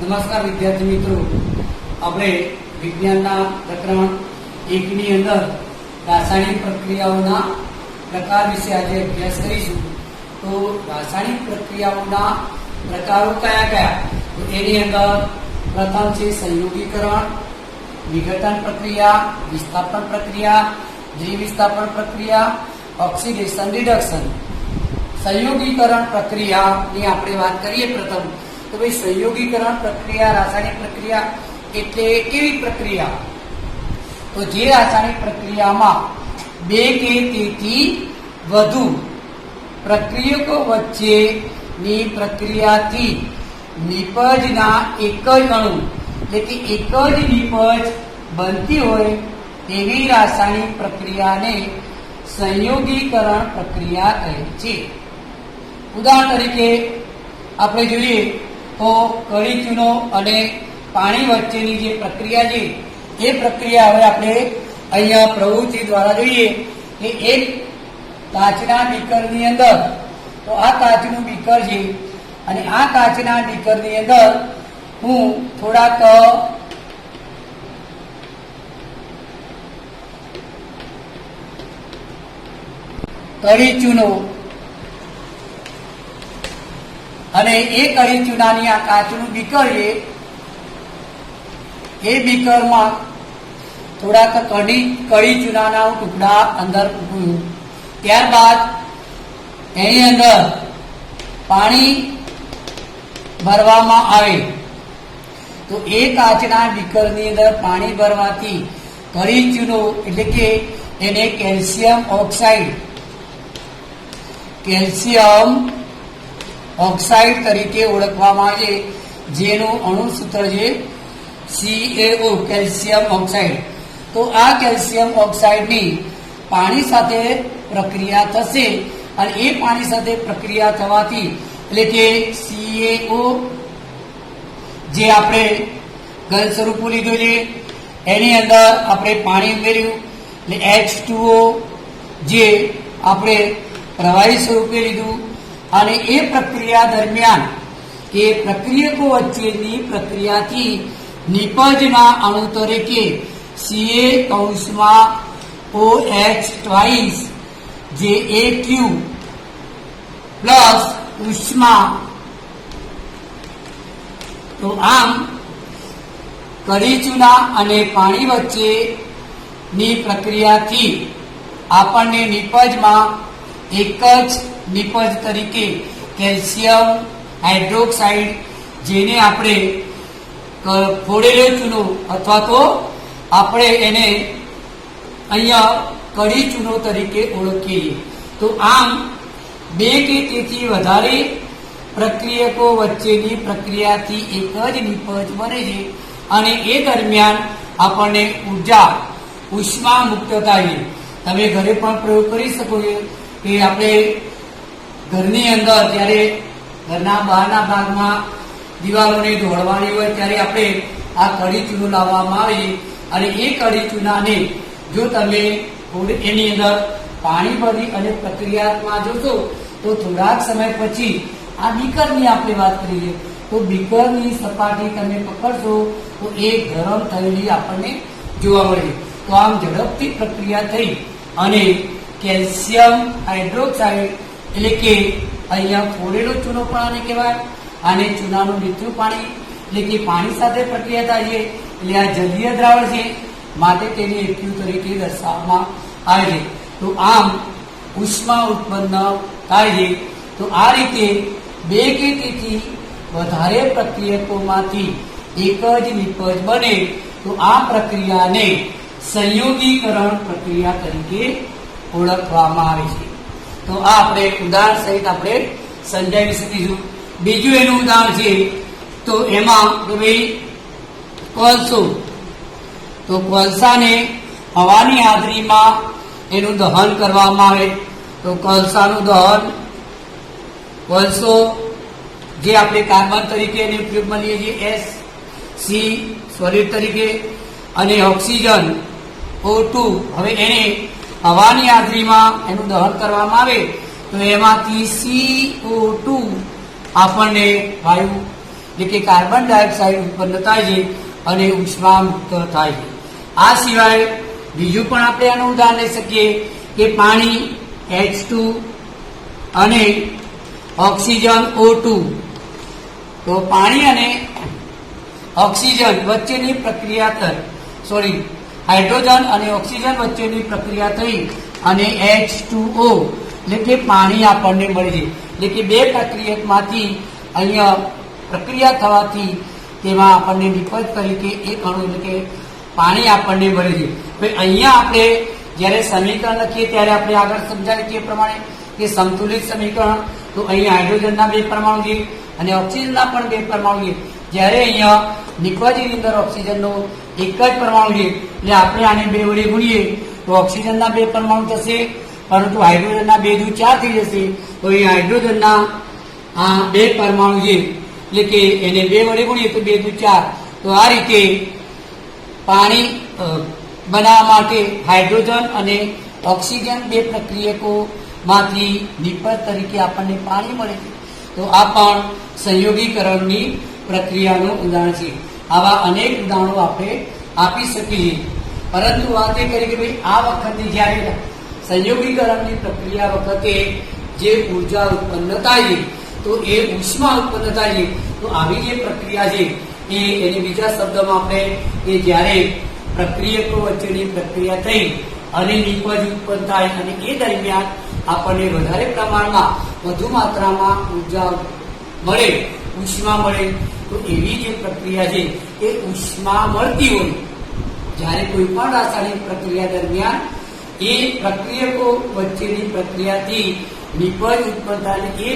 નમસ્કાર વિદ્યાર્થી મિત્રો, આપણે વિજ્ઞાનના પ્રકરણ 1 ની અંદર રાસાયણિક પ્રક્રિયાઓના પ્રકાર વિશે આજે અભ્યાસ કરીશું. તો રાસાયણિક પ્રક્રિયાઓના પ્રકારો કયા કયા? તો એની અંદર પ્રથમ છે સંયોગીકરણ, વિઘટન પ્રક્રિયા, વિસ્થાપન પ્રક્રિયા, દ્વિવિસ્થાપન પ્રક્રિયા, ઓક્સિડેશન રિડક્શન. સંયોગીકરણ પ્રક્રિયાની આપણે વાત કરીએ પ્રથમ તો ભાઈ સંયોગીકરણ પ્રક્રિયા રાસાયણિક પ્રક્રિયા એટલે કેવી પ્રક્રિયા? તો જે રાસાયણિક પ્રક્રિયામાં બે કે તેથી વધુ પ્રક્રિયકો વચ્ચેની પ્રક્રિયાથી નિપજના એક જ અણુ એટલે કે એક જ નિપજ બનતી હોય તેવી રાસાયણિક પ્રક્રિયાને સંયોગીકરણ પ્રક્રિયા કહે છે. ઉદાહરણ તરીકે આપણે જોઈએ તો કળી ચૂનો અને પાણી વચ્ચેની જે પ્રક્રિયા છે એ પ્રક્રિયા હવે આપણે અહીંયા પ્રવૃત્તિ દ્વારા જોઈએ કે એક કાચના બીકરની અંદર, તો આ કાચનું બીકર છે અને આ કાચના બીકરની અંદર હું થોડાક કળી ચૂનો અને એ કળી ચૂનાની આ કાચનું બીકર છે, એ બીકરમાં થોડાક કળી ચૂનાના ટુકડા અંદર મૂક્યું. ત્યારબાદ એની અંદર પાણી ભરવામાં આવે તો એ કાચના બીકરની અંદર પાણી ભરવાથી કળી ચૂનો એટલે કે એને કેલ્શિયમ ઓક્સાઇડ તરીકે ઓળખવામાં આવે છે, જેનું અણુસૂત્ર છે CaO, કેલ્શિયમ ઓક્સાઇડ. તો આ કેલ્શિયમ ઓક્સાઇડની પાણી સાથે પ્રક્રિયા થશે અને એ પાણી સાથે પ્રક્રિયા થવાથી એટલે કે CaO જે આપણે ઘન સ્વરૂપો લીધું છે એની અંદર આપણે પાણી ઉમેર્યું એટલે H2O જે આપણે પ્રવાહી સ્વરૂપે લીધું અને એ પ્રક્રિયા દરમિયાન કે પ્રક્રિયકો વચ્ચેની પ્રક્રિયાથી નિપજના અણુ તરીકે CaOH જે AQ પ્લસ ઉષ્મા. તો આમ કળી ચૂના અને પાણી વચ્ચેની પ્રક્રિયાથી આપણને નિપજમાં એક જ નિપજ તરીકે કેલ્શિયમ હાઇડ્રોક્સાઇડ, જેને આપણે ફોડેલો ચૂનો અથવા તો આપણે એને અહીંયા કળી ચૂનો તરીકે ઓળખીએ. તો આમ બે કે તેથી વધારે પ્રક્રિયકો વચ્ચેની પ્રક્રિયાથી એક જ નિપજ બને છે અને એ દરમિયાન આપણને ઉષ્મા મુક્ત થાય. તમે ઘરે પણ પ્રયોગ કરી શકો છો કે આપણે ઘરની અંદર જ્યારે ઘરના બહારના ભાગમાં દિવાલોને દોડવાની હોય ત્યારે આપણે આ કળી ચૂનો લાવવામાં આવે અને એ કળી ચૂનાને જો તમે એની અંદર પાણી ભરી અને પ્રક્રિયામાં જોશો તો થોડાક સમય પછી આ બીકરની આપણે વાત કરીએ તો બીકરની સપાટી તમે પકડશો તો એ ગરમ થયેલી આપણને જોવા મળે. તો આમ ઝડપથી પ્રક્રિયા થઈ અને કેલ્શિયમ હાઇડ્રોક્સાઇડ એટલે કે અહીંયા ફોડેલો ચૂનો પણ આને કહેવાય અને ચૂનાનું મીઠું પાણી એટલે કે પાણી સાથે પ્રક્રિયા થાય છે એટલે આ જલીય દ્રાવણ છે માટે તેને AQ તરીકે દર્શાવવામાં આવે છે. તો આમ ઉષ્મા ઉત્પન્ન થાય છે. તો આ રીતે બે કે તેથી વધારે પ્રક્રિયકોમાંથી એક જ નિપજ બને તો આ પ્રક્રિયાને સંયોગીકરણ પ્રક્રિયા તરીકે ઓળખવામાં આવે છે. તો આ આપણે ઉદાહરણ સહિત આપણે સમજાવી શકીશું. બીજું એનું ઉદાહરણ છે તો એમાં ભાઈ કોલસો, તો કોલસાને હવાની હાજરીમાં એનું દહન કરવામાં આવે તો કોલસાનું દહન, કોલસો જે આપણે કાર્બન તરીકે એને ઉપયોગમાં લઈએ છીએ SC સોલિડ તરીકે અને ઓક્સિજન O2 હવે એને હવાની હાજરીમાં એનું દહન કરવામાં આવે તો એમાંથી CO2 આપણને વાયુ એટલે કે કાર્બન ડાયોક્સાઇડ ઉત્પન્ન થાય છે અને ઉષ્મા મુક્ત થાય છે. આ સિવાય બીજું પણ આપણે આનું ઉદાહરણ લઈ શકીએ કે પાણી H2 અને ઓક્સિજન O2. તો પાણી અને ઓક્સિજન વચ્ચેની પ્રક્રિયા હાઇડ્રોજન અને ઓક્સિજન વચ્ચેની પ્રક્રિયા થઈ અને H2O એટલે કે પાણી આપણને મળે છે. એટલે કે બે પ્રક્રિયકમાંથી અહીંયા પ્રક્રિયા થવાથી તેમાં આપણને નિપજ તરીકે એક અણુ એટલે કે પાણી આપણને મળે છે. હવે અહીંયા આપણે જ્યારે સમીકરણ લખીએ ત્યારે આપણે આગળ સમજાવીએ તે પ્રમાણે કે સંતુલિત સમીકરણ, તો અહીંયા હાઇડ્રોજનના 2 પરમાણુ છે અને ઓક્સિજનના પણ 2 પરમાણુ છે. જ્યારે અહીંયા નિપજની અંદર ઓક્સિજનનો એક જ પરમાણુ છે એટલે આપણે આને 2 વડે ગુણીએ તો ઓક્સિજનના 2 પરમાણુ થશે, પરંતુ હાઇડ્રોજનના 2 દુ 4 થઈ જશે. તો અહીંયા હાઇડ્રોજનના આ 2 પરમાણુ છે એટલે કે એને 2 વડે ગુણીએ તો 2 દુ 4. તો આ રીતે પાણી બનાવવા માટે હાઇડ્રોજન અને ઓક્સિજન 2 પ્રક્રિયકોમાંથી નિપજ તરીકે આપણને પાણી મળે છે. તો આ પણ સંયોગીકરણની પ્રક્રિયાનું ઉદાહરણ છે. આવા અનેક ઉદાહરણો આપણે આપી શકીએ, પરંતુ વાત એ કરી કે ભાઈ આ વખતે જ્યારે સંયોગીકરણની પ્રક્રિયા વખતે જે ઉર્જા ઉત્પન્ન થાય છે તો એ ઉષ્મા ઉત્પન્ન થાય છે. તો આવી જે પ્રક્રિયા છે એને બીજા શબ્દમાં આપણે કે જ્યારે પ્રક્રિયકો વચ્ચેની પ્રક્રિયા થઈ અને નિપજ ઉત્પન્ન થાય અને એ દરમિયાન આપણને વધારે પ્રમાણમાં વધુ માત્રામાં ઉર્જા મળે, ઉષ્મા મળે, તો એવી જે પ્રક્રિયા છે એ ઉષ્મા મળતી હોય જ્યારે કોઈ પણ રાસાયણિક પ્રક્રિયા દરમિયાન એ પ્રક્રિયકો વચ્ચેની પ્રક્રિયાથી નિપજ ઉત્પન્ન થાય અને એ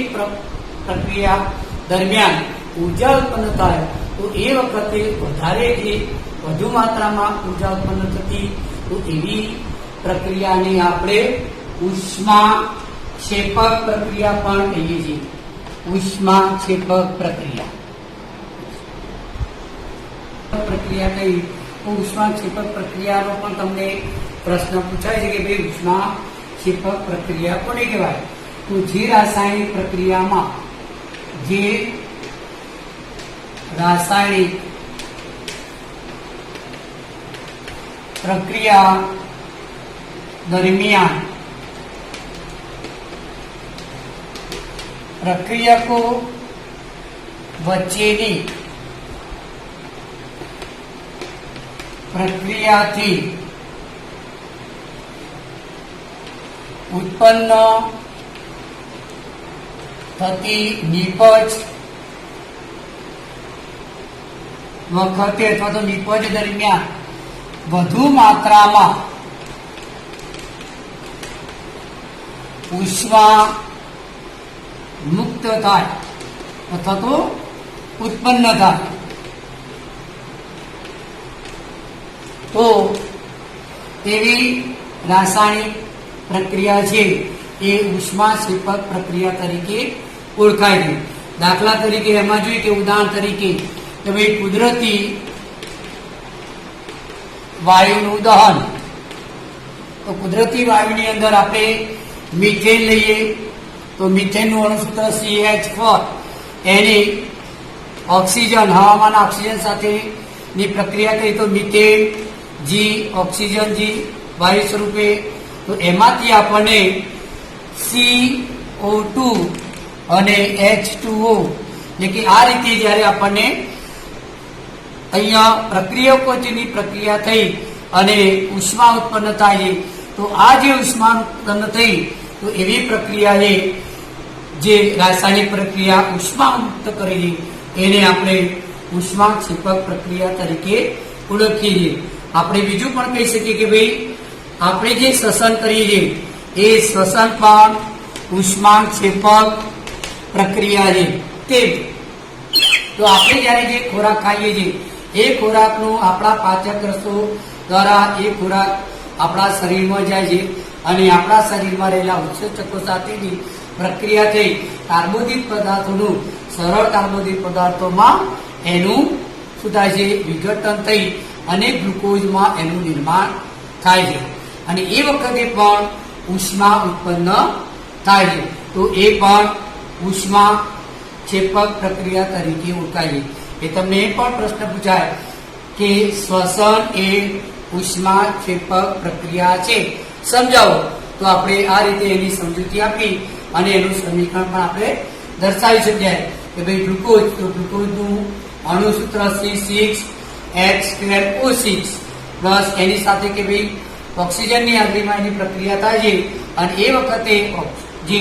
પ્રક્રિયા દરમિયાન ઉર્જા ઉત્પન્ન થાય તો એ વખતે વધારે જે વધુ માત્રામાં ઉર્જા ઉત્પન્ન થતી તો એવી પ્રક્રિયાને આપણે ઉષ્માક્ષેપક પ્રક્રિયા પણ કહીએ છીએ. ઉષ્માક્ષેપક પ્રક્રિયા કઈ તો ઉષ્માક્ષેપક પ્રક્રિયાનો પણ તમને પ્રશ્ન પૂછાય છે કે ભાઈ ઉષ્માક્ષેપક પ્રક્રિયા કોને કહેવાય? તો જે રાસાયણિક પ્રક્રિયામાં જે રાસાયણિક પ્રક્રિયા દરમિયાન પ્રક્રિયકો વચ્ચેની પ્રક્રિયાથી ઉત્પન્ન થતી નિપજ વખતે અથવા તો નિપજ દરમિયાન વધુ માત્રામાં ઉષ્મા મુક્ત થાય અથવા તો ઉત્પન્ન થાય તો એવી રાસાયણિક પ્રક્રિયા છે એ ઉષ્માક્ષેપક પ્રક્રિયા તરીકે ઓળખાય છે. દાખલા તરીકે એમાં જોઈએ કે ઉદાહરણ તરીકે કે ભાઈ કુદરતી વાયુનું દહન. તો કુદરતી વાયુની અંદર આપણે મિથેન લઈએ તો મિથેનનું અણુસૂત્ર CH4 એને ઓક્સિજન હવામાના ઓક્સિજન સાથેની પ્રક્રિયા કરી તો મિથેન જી ઓક્સિજન જી વાયુ સ્વરૂપે, તો એમાંથી આપણને CO2 અને H2O એટલે કે આ રીતે જ્યારે આપણને અહીંયા પ્રક્રિયકોની પ્રક્રિયા થઈ અને ઉષ્મા ઉત્પન્ન થાય છે તો આ જે ઉષ્મા ઉત્પન્ન થઈ તો એવી પ્રક્રિયાએ જે રાસાયણિક પ્રક્રિયા ઉષ્મા મુક્ત કરી એને આપણે ઉષ્માક્ષેપક પ્રક્રિયા તરીકે ઓળખીએ છીએ. આપણે બીજું પણ કહી શકીએ કે ભાઈ આપણે જે શ્વસન કરીએ છીએ એ શ્વસન પણ ઉષ્માક્ષેપક પ્રક્રિયા છે. તે તો આપણે જ્યારે જે ખોરાક ખાઈએ છીએ એ ખોરાકનું આપણા પાચક રસો દ્વારા એ ખોરાક આપણા શરીરમાં જાય છે અને આપણા શરીરમાં રહેલા ઉત્સેચકો સાથેની પ્રક્રિયા થઈ કાર્બોદિત પદાર્થોનું સરળ કાર્બોદિત પદાર્થોમાં એનું શું થાય છે વિઘટન થઈ અને ગ્લુકોઝમાં એનું નિર્માણ થાય છે અને એ વખતે પણ ઉષ્મા ઉત્પન્ન થાય છે. તો એ પણ ઉષ્મા ક્ષેપક પ્રક્રિયા તરીકે ઓળખાય છે. એ તમને એ પણ પ્રશ્ન પૂછાય કે શ્વસન એ ઉષ્મા ક્ષેપક પ્રક્રિયા છે, સમજાવો. તો આપણે આ રીતે એની સમજૂતી આપી અને એનું સમીકરણ પણ આપણે દર્શાવી શકીએ કે ભાઈ ગ્લુકોઝ, તો ગ્લુકોઝનું અણુસૂત્ર C6H12O6 પ્લસ એની સાથે કે ભાઈ ઓક્સિજનની હાજરીમાં એની પ્રક્રિયા થાય છે અને એ વખતે જે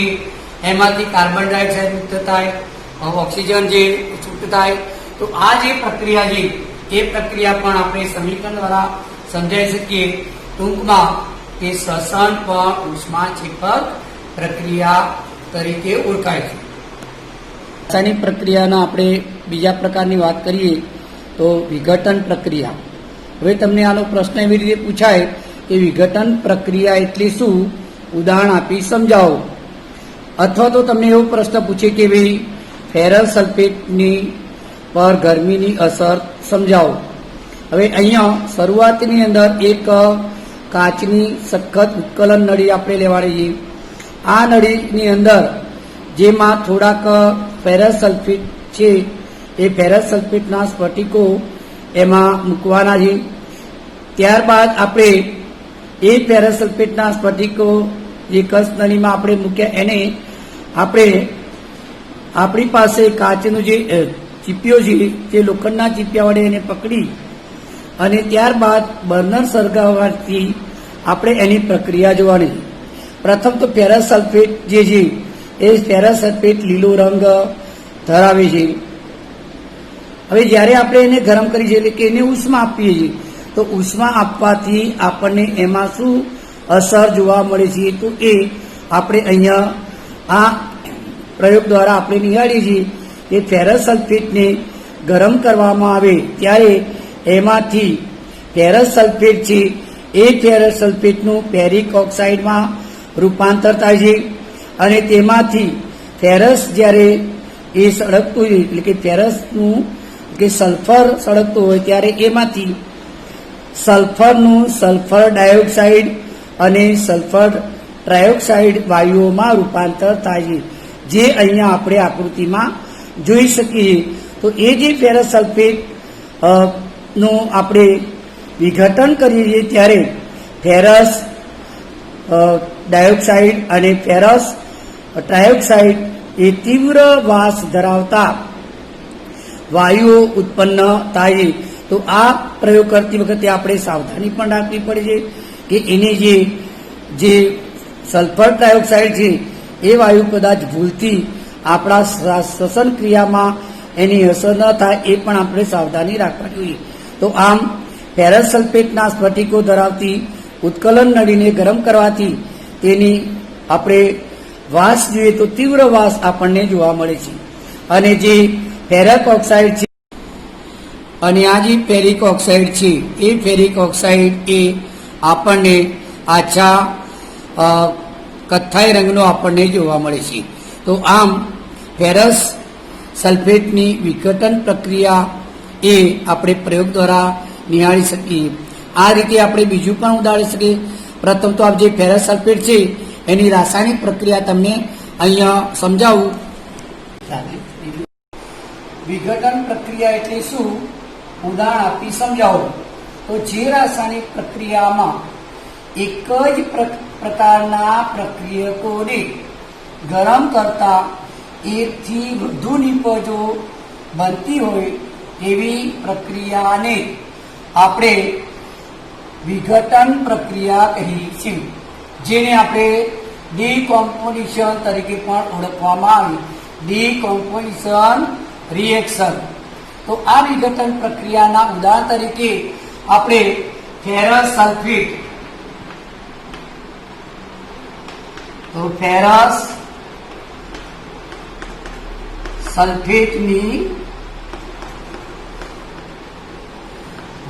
એમાંથી કાર્બન ડાયોક્સાઇડ મુક્ત થાય, ઓક્સિજન જે છૂટ થાય, તો આ જે પ્રક્રિયા છે એ પ્રક્રિયા પણ આપણે સમીકરણ દ્વારા સમજાવી શકીએ. ટૂંકમાં કે શ્વસન પણ ઉષ્માક્ષેપક પ્રક્રિયા તરીકે ઓળખાય છે. રાસાયણિક પ્રક્રિયાના આપણે બીજા પ્રકારની વાત કરીએ તો વિઘટન પ્રક્રિયા. હવે તમને આનો પ્રશ્ન એવી રીતે પૂછાય કે વિઘટન પ્રક્રિયા એટલે શું, ઉદાહરણ આપી સમજાવો. અથવા તો તમને એવો પ્રશ્ન પૂછે કે ભાઈ ફેરસ સલ્ફેટની પર ગરમીની અસર સમજાવો. હવે અહીંયા શરૂઆતની અંદર એક કાચની સખત ઉત્કલન નળી આપણે લેવાની છે. આ નળીની અંદર જેમાં થોડાક ફેરસ સલ્ફેટ છે એ ફેરસ સલ્ફેટના સ્ફટિકો એમાં મૂકવાના છે. ત્યારબાદ આપણે એ ફેરસ સલ્ફેટના સ્ફટિકો જે કસ નળીમાં આપણે મૂક્યા એને આપણે આપણી પાસે કાચનું જે ચીપિયો છે તે લોખંડના ચીપિયા વડે એને પકડી અને ત્યારબાદ બર્નર સળગાવવાથી આપણે એની પ્રક્રિયા જોવાની. પ્રથમ તો ફેરસ સલ્ફેટ જે છે એ ફેરસ સલ્ફેટ લીલો રંગ ધરાવે છે. હવે જ્યારે આપણે એને ગરમ કરી છે એટલે કે એને ઉષ્મા આપીએ છીએ, તો ઉષ્મા આપવાથી આપણને એમાં શું અસર જોવા મળે છે, તો એ આપણે અહીંયા આ પ્રયોગ દ્વારા આપણે નિહાળીએ છીએ કે ફેરસ સલ્ફેટને ગરમ કરવામાં આવે ત્યારે એમાંથી ફેરસ સલ્ફેટ છે એ ફેરસ સલ્ફેટનું ફેરિક ઓક્સાઇડમાં રૂપાંતર થાય છે અને તેમાંથી ફેરસ જ્યારે એ સળગતું હોય એટલે કે ફેરસનું કે સલ્ફર સળગતું હોય ત્યારે એમાંથી સલ્ફરનું સલ્ફર ડાયોક્સાઇડ અને સલ્ફર ટ્રાયોક્સાઇડ વાયુઓમાં રૂપાંતર થાય છે, જે અહીંયા આપણે આકૃતિમાં જોઈ શકીએ. તો એ જે ફેરસ સલ્ફેટ નું આપણે વિઘટન કરીએ છીએ ત્યારે ફેરસ ડાયોક્સાઇડ અને ફેરસ ટ્રાયોક્સાઇડ એ તીવ્ર વાસ ધરાવતા વાયુઓ ઉત્પન્ન થાય છે. તો આ પ્રયોગ કરતી વખતે આપણે સાવધાની પણ રાખવી પડે છે કે એની જે સલ્ફર ડાયોક્સાઇડ છે એ વાયુ કદાચ ભૂલથી આપણા શ્વસન ક્રિયામાં એની અસર ન થાય એ પણ આપણે સાવધાની રાખવા જોઈએ. તો આમ ફેરસ સલ્ફેટના સ્ફટિકો ધરાવતી ઉત્કલન નળીને ગરમ કરવાથી તેની આપણે વાસ જોઈએ તો તીવ્ર વાસ આપણને જોવા મળે છે. અને જે ફેરક ઓક્સાઇડ છે અને આ જે ફેરિક ઓક્સાઇડ છે એ ફેરિક ઓક્સાઇડ એ આપણને આછા કથ્થાઈ રંગનો આપણને જોવા મળે છે. તો આમ ફેરસ સલ્ફેટની વિઘટન પ્રક્રિયા એ આપણે પ્રયોગ દ્વારા નિહાળી શકીએ. આ રીતે આપણે બીજું પણ ઉદાહરી શકીએ. પ્રથમ તો આ જે ફેરસ સલ્ફેટ છે એની રાસાયણિક પ્રક્રિયા તમને અહીંયા સમજાવું. વિઘટન પ્રક્રિયા એટલે શું, ઉદાહરણ આપી સમજાવો. તો જે રાસાયણિક પ્રક્રિયામાં એક જ પ્રકારના પ્રક્રિયકોને ગરમ કરતા એકથી વધુ નિપજો બનતી હોય એવી પ્રક્રિયાને આપણે વિઘટન પ્રક્રિયા કહીએ છીએ, જેને આપણે ડીકોમ્પોઝિશન તરીકે પણ ઓળખવામાં આવે. ડીકોમ્પોઝિશન રિએક્શન. તો આ વિઘટન પ્રક્રિયાના ઉદાહરણ તરીકે આપણે ફેરસ સલ્ફેટ, તો ફેરસ સલ્ફેટની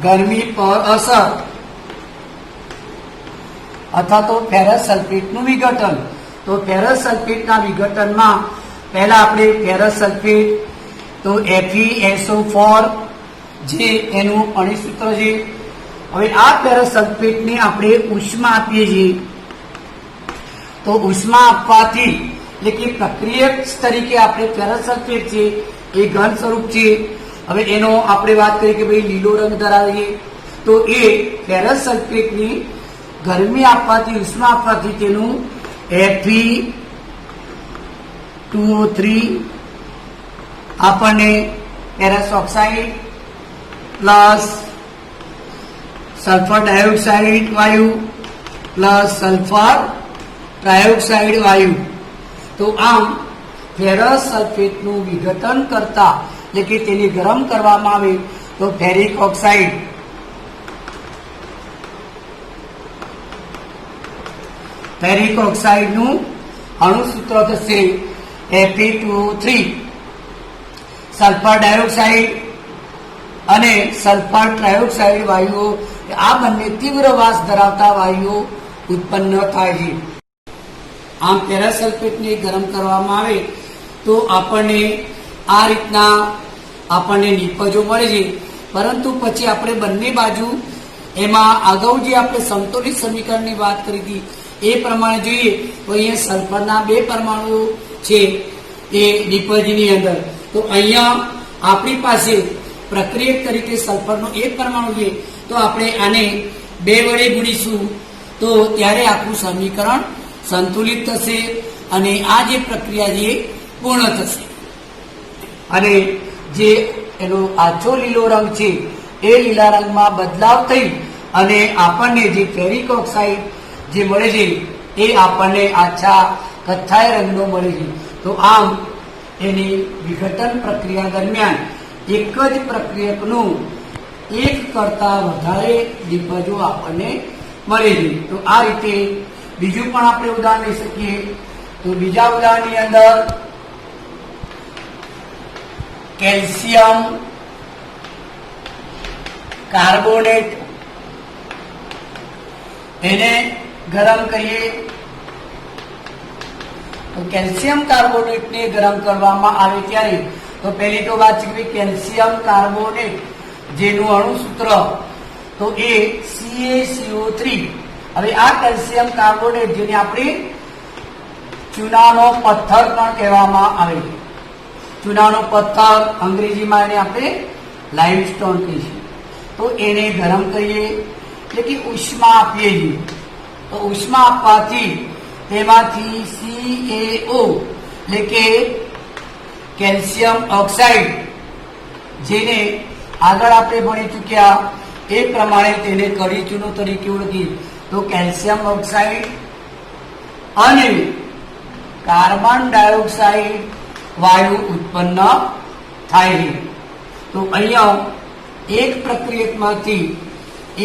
ગરમી પર અસર અથવા તો ફેરસ સલ્ફેટનું વિઘટન. તો ફેરસ સલ્ફેટના વિઘટનમાં પહેલા આપણે ફેરસ સલ્ફેટ તો FeSO4 જે એનું અણુસૂત્ર છે. હવે આ ફેરસ સલ્ફેટને આપણે ઉષ્મા આપીએ છીએ. તો ઉષ્મા આપવાથી એટલે કે પ્રક્રિયક તરીકે આપણે ફેરસ સલ્ફેટ છે એ ઘન સ્વરૂપ છે. હવે એનો આપણે વાત કરીએ કે ભાઈ લીલો રંગ ધરાવીએ તો એ ફેરસ સલ્ફેટની ગરમી આપવાથી ઉષ્મા આપવાથી તેનું Fe2O3 આપણને ferrous oxide plus sulphur dioxide વાયુ પ્લસ સલ્ફર ટ્રાયોક્સાઇડ વાયુ. તો આમ ફેરસ સલ્ફેટનું વિઘટન કરતા એટલે કે તેને ગરમ કરવામાં આવે તો ફેરિક ઓક્સાઇડ નું અણુસૂત્ર થશે Fe2O3. સલ્ફર ડાયોક્સાઇડ અને સલ્ફર ટ્રાયોક્સાઇડ વાયુઓ આ બંને તીવ્ર વાસ ધરાવતા વાયુઓ ઉત્પન્ન થાય છે. આમ ફેરસ સલ્ફેટને ગરમ કરવામાં આવે તો આપણને આ રીતના આપણને નિપજો મળે છે. પરંતુ પછી આપણે બંને બાજુ એમાં અગાઉ જે આપણે સમતોલિત સમીકરણની વાત કરી હતી એ પ્રમાણે જોઈએ તો અહીંયા સલ્ફરના 2 પરમાણુઓ છે એ નિપજની અંદર. તો અહીંયા આપણી પાસે પ્રક્રિયક તરીકે સલ્ફરનો 1 પરમાણુ છે તો આપણે આને 2 વડે ગુણીશું તો ત્યારે આખું સમીકરણ સંતુલિત થશે અને આ જે પ્રક્રિયા છે પૂર્ણ થશે. અને જે એનો આછો લીલો રંગ છે એ લીલા રંગમાં બદલાવ થઈ અને આપણને જે ફેરિક ઓક્સાઇડ જે મળે છે એ આપણને આછા કથ્થાઈ રંગનો મળે છે. તો આમ એની વિઘટન પ્રક્રિયા દરમિયાન એક જ પ્રક્રિયકનું 1 કરતા વધારે નિપજો આપણને મળે છે. તો આ રીતે બીજું પણ આપણે ઉદાહરણ લઈ શકીએ. તો બીજા ઉદાહરણની અંદર કેલ્શિયમ કાર્બોનેટ એને ગરમ કરીએ તો કેલ્શિયમ કાર્બોનેટને ગરમ કરવામાં આવે ત્યારે તો પહેલી તો વાત છે કે કેલ્શિયમ કાર્બોનેટ જેનું અણુસૂત્ર તો એ CaCO3. હવે આ કેલ્શિયમ કાર્બોનેટ જેને આપણે ચૂનાનો પથ્થર પણ કહેવામાં આવે છે. ચૂનાનો પથ્થર અંગ્રેજીમાં એને આપણે લાઇમસ્ટોન કહીશું. તો એને ગરમ કરીએ એટલે કે ઉષ્મા આપીએ છીએ. તો ઉષ્મા આપવાથી તેમાંથી CaO એટલે કે કેલ્શિયમ ઓક્સાઇડ જેને આગળ આપણે ભણી ચૂક્યા એ પ્રમાણે તેને કડી ચૂનો તરીકે ઓળખી તો કેલ્શિયમ ઓક્સાઇડ અને કાર્બન ડાયોક્સાઇડ વાયુ ઉત્પન્ન થાય છે. તો અહીંયા એક પ્રક્રિયકમાંથી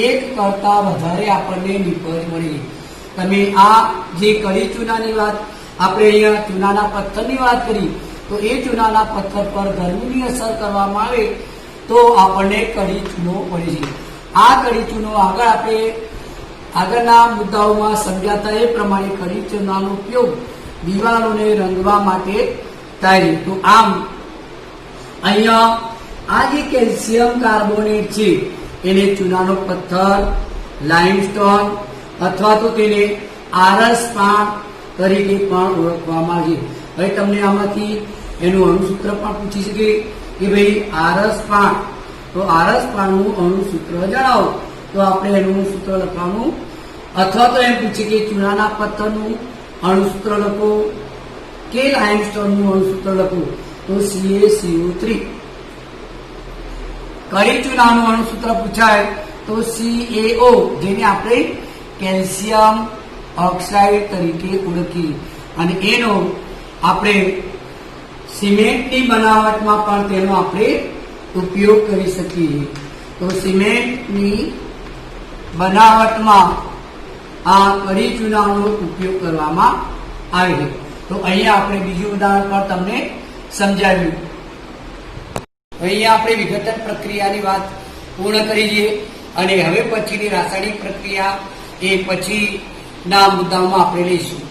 1 કરતા વધારે આપણને નિપજ મળી. તમે આ જે કડી ચૂનાની વાત આપણે અહીંયા ચૂનાના પથ્થરની વાત કરી તો એ ચૂનાના પથ્થર પર ગરમીની અસર કરવામાં આવે તો આપણને કડી ચૂનો મળે છે. આ કડી ચૂનો આગળ આપણે આગળના મુદ્દાઓમાં સમજાતા એ પ્રમાણે કડી ચૂનાનો ઉપયોગ દિવાલોને રંગવા માટે થાય. તો આમ અહીંયા આ જે કેલ્શિયમ કાર્બોનેટ છે એને ચૂનાનો પથ્થર, લાઇમસ્ટોન અથવા તો તેને આરસ પાણ તરીકે પણ ઓળખવામાં આવે છે. હવે તમને આમાંથી એનું અણુસૂત્ર પણ પૂછી શકે કે ભાઈ આરસ પાણ, તો આરસ પાણનું અણુસૂત્ર જણાવો તો આપણે એનું સૂત્ર લખવાનું અથવા તો એમ પૂછે કે ચૂનાના પથ્થરનું અણુસૂત્ર લખો કે લાઇમસ્ટોનનું અણુસૂત્ર લખો તો CaCO3. કડી ચૂનાનું અણુસૂત્ર પૂછાય તો CaO જેને આપણે કેલ્શિયમ ઓક્સાઇડ તરીકે ઓળખી અને એનો આપણે સિમેન્ટની બનાવટમાં પણ તેનો આપણે ઉપયોગ કરી શકીએ. તો સિમેન્ટની બનાવટમાં આ કડી ચૂનાનો ઉપયોગ કરવામાં આવે છે. તો અહીંયા આપણે બીજું ઉદાહરણ પણ તમને સમજાવ્યું. અહીંયા આપણે વિઘટન પ્રક્રિયાની વાત પૂર્ણ કરી છે અને હવે પછીની રાસાયણિક પ્રક્રિયા એ પછીના મુદ્દાઓમાં આપણે લઈશું.